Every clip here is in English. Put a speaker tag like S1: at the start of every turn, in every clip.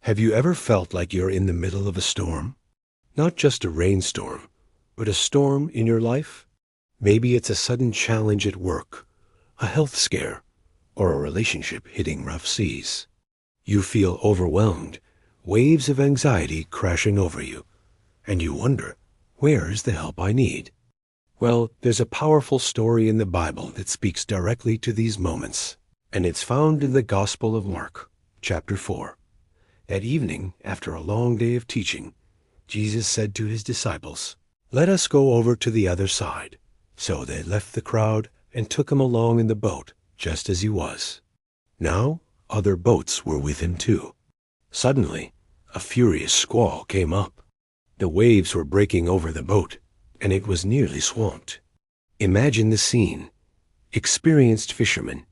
S1: Have you ever felt like you're in the middle of a storm? Not just a rainstorm, but a storm in your life? Maybe it's a sudden challenge at work, a health scare, or a relationship hitting rough seas. You feel overwhelmed, waves of anxiety crashing over you, and you wonder, where is the help I need? Well, there's a powerful story in the Bible that speaks directly to these moments, and it's found in the Gospel of Mark, chapter 4. That evening, after a long day of teaching, Jesus said to his disciples, "Let us go over to the other side." So they left the crowd and took him along in the boat, just as he was. Now, other boats were with him too. Suddenly, a furious squall came up. The waves were breaking over the boat, and it was nearly swamped. Imagine the scene. Experienced fishermen,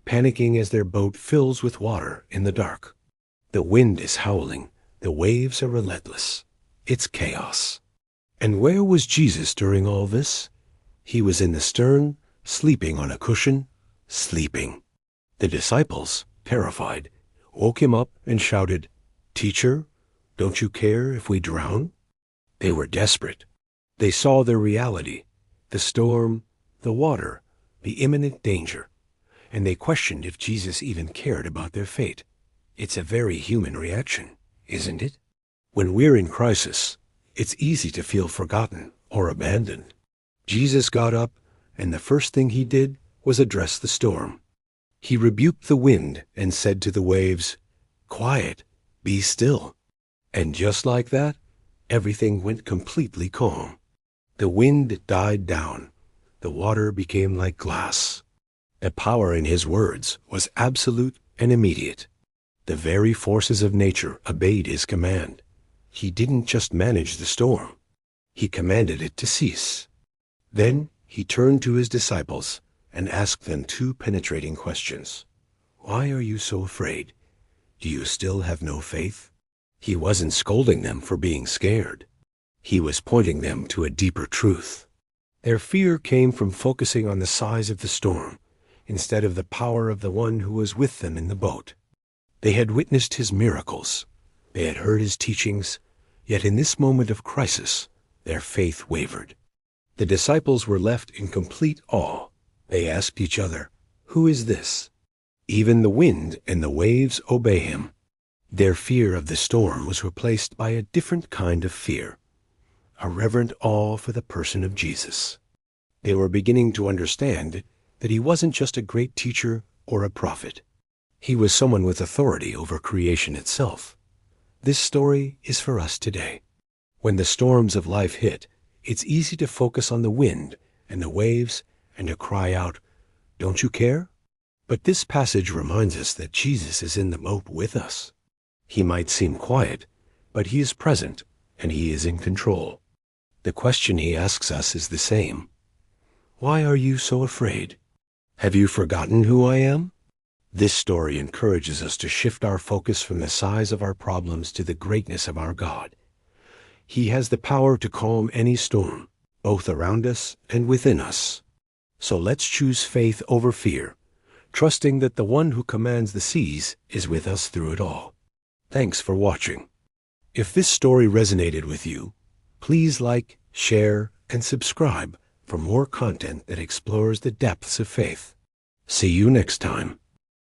S1: panicking as their boat fills with water in the dark. The wind is howling. The waves are relentless. It's chaos. And where was Jesus during all this? He was in the stern, sleeping on a cushion, sleeping. The disciples, terrified, woke him up and shouted, "Teacher, don't you care if we drown?" They were desperate. They saw their reality, the storm, the water, the imminent danger, and they questioned if Jesus even cared about their fate. It's a very human reaction, isn't it? When we're in crisis, it's easy to feel forgotten or abandoned. Jesus got up, and the first thing he did was address the storm. He rebuked the wind and said to the waves, "Quiet, be still." And just like that, everything went completely calm. The wind died down. The water became like glass. The power in his words was absolute and immediate. The very forces of nature obeyed his command. He didn't just manage the storm. He commanded it to cease. Then he turned to his disciples and asked them two penetrating questions. Why are you so afraid? Do you still have no faith? He wasn't scolding them for being scared. He was pointing them to a deeper truth. Their fear came from focusing on the size of the storm instead of the power of the one who was with them in the boat. They had witnessed his miracles. They had heard his teachings, yet in this moment of crisis, their faith wavered. The disciples were left in complete awe. They asked each other, "Who is this? Even the wind and the waves obey him." Their fear of the storm was replaced by a different kind of fear, a reverent awe for the person of Jesus. They were beginning to understand that he wasn't just a great teacher or a prophet. He was someone with authority over creation itself. This story is for us today. When the storms of life hit, it's easy to focus on the wind and the waves and to cry out, "Don't you care?" But this passage reminds us that Jesus is in the boat with us. He might seem quiet, but he is present and he is in control. The question he asks us is the same. Why are you so afraid? Have you forgotten who I am? This story encourages us to shift our focus from the size of our problems to the greatness of our God. He has the power to calm any storm, both around us and within us. So let's choose faith over fear, trusting that the one who commands the seas is with us through it all. Thanks for watching. If this story resonated with you, please like, share, and subscribe for more content that explores the depths of faith. See you next time.